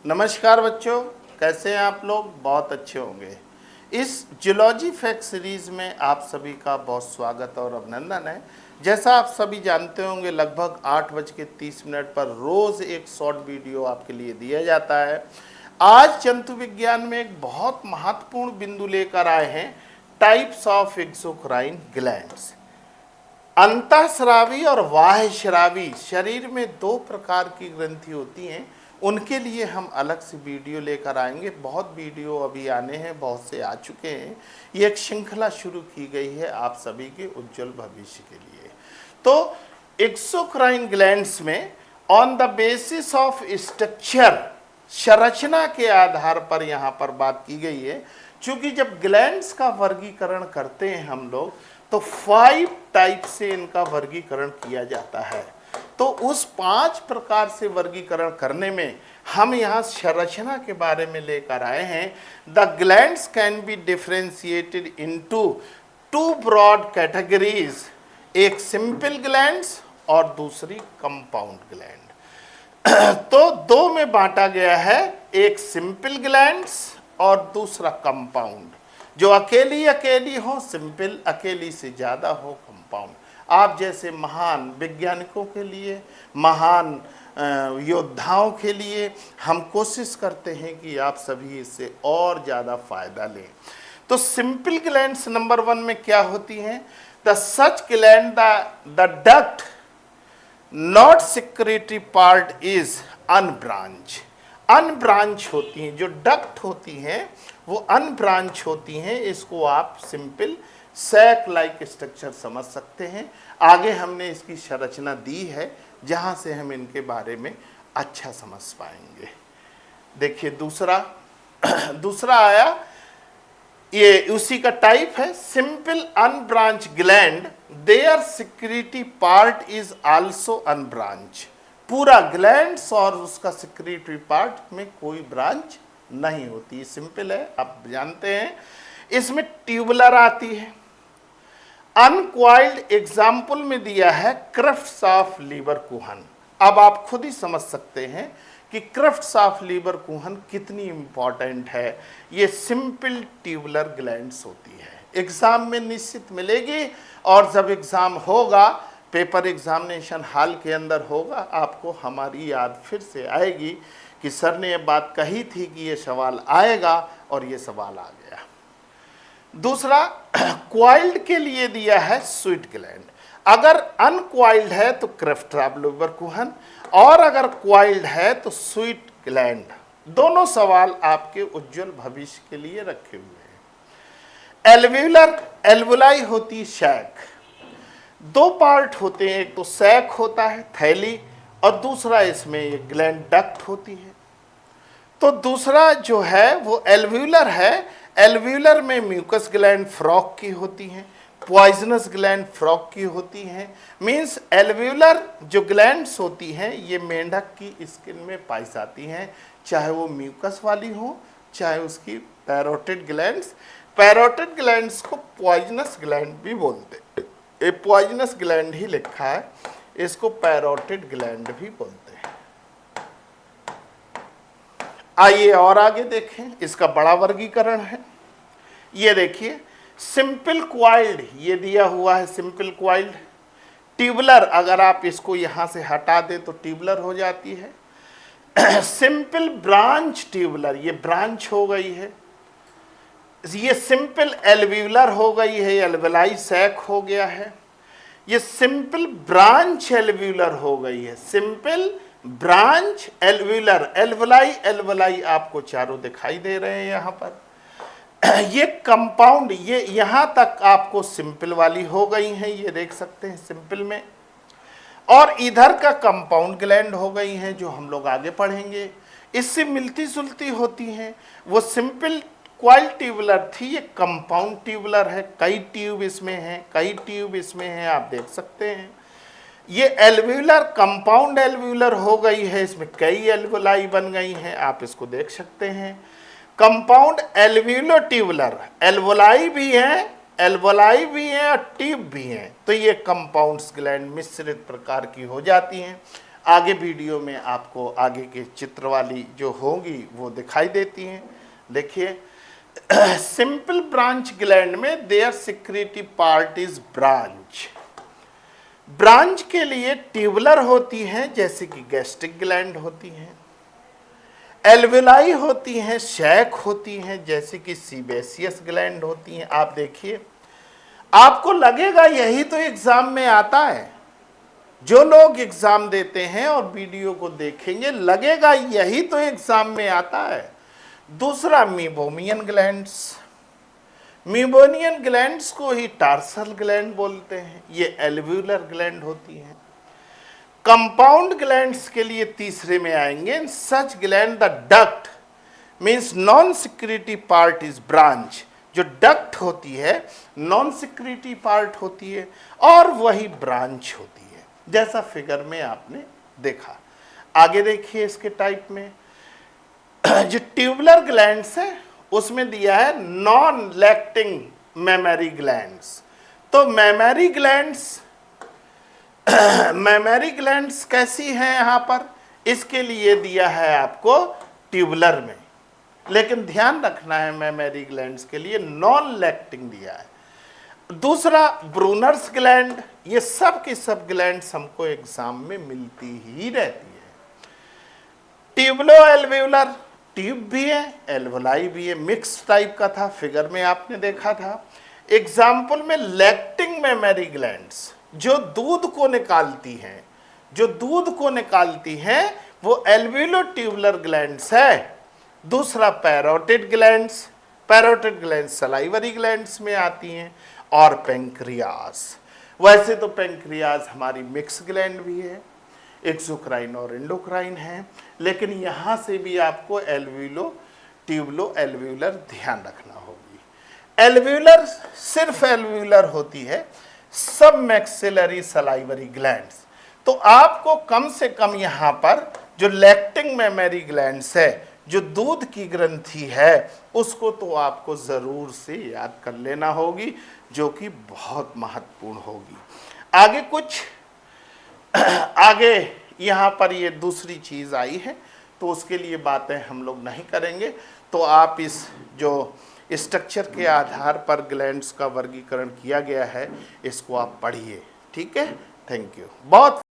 नमस्कार बच्चों, कैसे हैं आप लोग? बहुत अच्छे होंगे। इस जूलॉजी फैक्ट सीरीज़ में आप सभी का बहुत स्वागत और अभिनंदन है। जैसा आप सभी जानते होंगे, लगभग 8:30 पर रोज़ एक शॉर्ट वीडियो आपके लिए दिया जाता है। आज जंतु विज्ञान में एक बहुत महत्वपूर्ण बिंदु लेकर आए हैं, टाइप्स ऑफ एक्सोक्राइन ग्लैंड्स। अंतःस्रावी और बाह्यस्रावी शरीर में दो प्रकार की ग्रंथि होती हैं, उनके लिए हम अलग से वीडियो लेकर आएंगे। बहुत वीडियो अभी आने हैं, बहुत से आ चुके हैं। ये एक श्रृंखला शुरू की गई है आप सभी के उज्जवल भविष्य के लिए। तो एक्सोक्राइन ग्लैंड्स में on the basis of structure, संरचना के आधार पर यहाँ पर बात की गई है। क्योंकि जब ग्लैंड्स का वर्गीकरण करते हैं हम लोग, तो 5 टाइप से इनका वर्गीकरण किया जाता है। तो उस 5 प्रकार से वर्गीकरण करने में हम यहाँ संरचना के बारे में लेकर आए हैं। The glands can be differentiated into 2 broad categories, एक सिंपल ग्लैंड्स और दूसरी कंपाउंड ग्लैंड। तो दो में बांटा गया है, एक सिंपल ग्लैंड्स और दूसरा कंपाउंड। जो अकेली अकेली हो सिंपल, अकेली से ज़्यादा हो कंपाउंड। आप जैसे महान वैज्ञानिकों के लिए, महान योद्धाओं के लिए हम कोशिश करते हैं कि आप सभी इससे और ज़्यादा फायदा लें। तो सिंपल ग्लैंड्स नंबर 1 में क्या होती हैं? The such gland the duct not secretary part is unbranch. Unbranch होती हैं, जो डक्ट होती हैं वो अनब्रांच होती हैं। इसको आप सिंपल सैक लाइक स्ट्रक्चर समझ सकते हैं। आगे हमने इसकी संरचना दी है, जहां से हम इनके बारे में अच्छा समझ पाएंगे। देखिए दूसरा आया, ये उसी का टाइप है, simple unbranch gland, their secretory part is also unbranch. पूरा ग्लैंड्स और उसका सिक्रीटरी पार्ट में कोई ब्रांच नहीं होती, सिंपल है, आप जानते हैं। इसमें ट्यूबुलर आती है। अनक्वाइल्ड एग्जाम्पल में दिया है क्रिफ्ट्स ऑफ लीवरकुहन। अब आप खुद ही समझ सकते हैं कि क्रिफ्ट्स ऑफ लीवरकुहन कितनी इंपॉर्टेंट है। ये सिंपल ट्यूबुलर ग्लैंड्स होती है, एग्जाम में निश्चित मिलेगी। और जब एग्जाम होगा, पेपर एग्जामिनेशन हॉल के अंदर होगा, आपको हमारी याद फिर से आएगी कि सर ने ये बात कही थी कि ये सवाल आएगा, और ये सवाल आ गया। दूसरा, क्वाइल्ड के लिए दिया है स्वीट ग्लैंड। अगर अनक्वाइल्ड है तो क्रिफ्ट ऑफ लीवरकुहन, और अगर क्वाइल्ड है तो स्वीट ग्लैंड। दोनों सवाल आपके उज्जवल भविष्य के लिए रखे हुए हैं। एल्व्यूलर, एल्वुलाई होती सैक। दो पार्ट होते हैं, एक तो सैक होता है थैली, और दूसरा इसमें एक ग्लैंड डक्ट होती है। तो दूसरा जो है वो एल्व्यूलर है। एल्व्यूलर में म्यूकस ग्लैंड फ्रॉग की होती हैं, पॉइजनस ग्लैंड फ्रॉग की होती हैं। मींस एल्व्यूलर जो ग्लैंड्स होती हैं ये मेंढक की स्किन में पाई जाती हैं, चाहे वो म्यूकस वाली हो, चाहे उसकी पैरोटिड ग्लैंड्स। पैरोटिड ग्लैंड्स को पॉइजनस ग्लैंड भी बोलते हैं। ये पॉइजनस ग्लैंड ही लिखा है, इसको पैरोटिड ग्लैंड भी बोलते हैं। आइए और आगे देखें, इसका बड़ा वर्गीकरण है। ये देखिए, सिंपल क्वाइल्ड ये दिया हुआ है, सिंपल क्वाइल्ड। ट्यूबुलर, अगर आप इसको यहां से हटा दें तो ट्यूबुलर हो जाती है। सिंपल ब्रांच ट्यूबुलर, ये ब्रांच हो गई है। ये सिंपल एल्व्यूलर हो गई है, एल्वुलाई सैक हो गया है। ये सिंपल ब्रांच एल्व्यूलर हो गई है, simple branch alveolar. Alveoli alveoli आपको चारों दिखाई दे रहे हैं यहाँ पर। ये कंपाउंड, ये यहाँ तक आपको सिंपल वाली हो गई हैं, ये देख सकते हैं सिंपल में। और इधर का कंपाउंड ग्लैंड हो गई हैं, जो हम लोग आगे पढ़ेंगे। इससे मिलती जुलती होती हैं। वो सिंपल क्वाइल्ड ट्यूबुलर थी, ये कंपाउंड ट्यूबुलर है। कई ट्यूब इसमें हैं, कई ट्यूब इसमें हैं, आप देख सकते हैं। ये एल्व्यूलर कंपाउंड एल्व्यूलर हो गई है, इसमें कई एल्वुलाई बन गई हैं, आप इसको देख सकते हैं। कंपाउंड एल्व्यूलो ट्यूबुलर, एल्वुलाई भी हैं, एल्वुलाई भी हैं और ट्यूब भी हैं। तो ये कंपाउंड्स ग्लैंड मिश्रित प्रकार की हो जाती हैं। आगे वीडियो में आपको आगे के चित्र वाली जो होंगी वो दिखाई देती हैं। देखिए, सिंपल ब्रांच ग्लैंड में their secretory part is branch. Branch के लिए ट्यूबुलर होती हैं, जैसे कि गैस्ट्रिक ग्लैंड होती हैं, एल्वेलाई होती हैं, शैक होती हैं, जैसे कि सीबेसियस ग्लैंड होती हैं। आप देखिए, आपको लगेगा यही तो एग्जाम में आता है। जो लोग एग्जाम देते हैं और वीडियो को देखेंगे लगेगा यही तो एग्जाम में आता है। दूसरा, मीबोमियन ग्लैंड्स। मीबोनियन ग्लैंड्स को ही टार्सल ग्लैंड बोलते हैं, ये एल्व्यूलर ग्लैंड होती हैं। कंपाउंड ग्लैंड्स के लिए तीसरे में आएंगे, such gland the duct means non secretory part is branch. जो डक्ट होती है नॉन सिक्रेटरी पार्ट होती है और वही ब्रांच होती है, जैसा फिगर में आपने देखा। आगे देखिए इसके टाइप में जो ट्यूबुलर ग्लैंड्स है उसमें दिया है नॉन लैक्टिंग मेमरी ग्लैंड्स। तो मेमरी ग्लैंड्स कैसी हैं यहाँ पर, इसके लिए दिया है आपको ट्यूबुलर में, लेकिन ध्यान रखना है मेमरी ग्लैंड्स के लिए नॉन लैक्टिंग दिया है। दूसरा, ब्रूनर्स ग्लैंड। ये सब की सब ग्लैंड्स हमको एग्जाम में मिलती ही रहती है। ट्यूबुलो एल्वेउलर, ट्यूब भी है, एल्वोलाई भी है, मिक्स टाइप का था, फिगर में आपने देखा था। एग्जाम्पल में लैक्टिंग मेमरी ग्लैंड्स जो दूध को निकालती हैं, वो एल्वेउलो ट्यूबुलर ग्लैंड्स है। दूसरा, पैरोटिड ग्लैंड्स सलाइवरी ग्लैंड्स में आती हैं। और पेंक्रियास, वैसे तो पेंक्रियास हमारी मिक्स ग्लैंड भी है, एक्सोक्राइन और एंडोक्राइन है, लेकिन यहाँ से भी आपको ट्यूबुलो एल्वेउलर ध्यान रखना होगी। एल्वेउलर सिर्फ एल्वेउलर होती है, सब मैक्सिलरी सलाइवरी ग्लैंड्स। तो आपको कम से कम यहाँ पर जो लैक्टिंग मेमरी ग्लैंड्स है, जो दूध की ग्रंथि है, उसको तो आपको ज़रूर से याद कर लेना होगी, जो कि बहुत महत्वपूर्ण होगी। आगे यहाँ पर ये दूसरी चीज़ आई है, तो उसके लिए बातें हम लोग नहीं करेंगे। तो आप इस जो स्ट्रक्चर के आधार पर ग्लैंड्स का वर्गीकरण किया गया है, इसको आप पढ़िए, ठीक है। Thank you. बहुत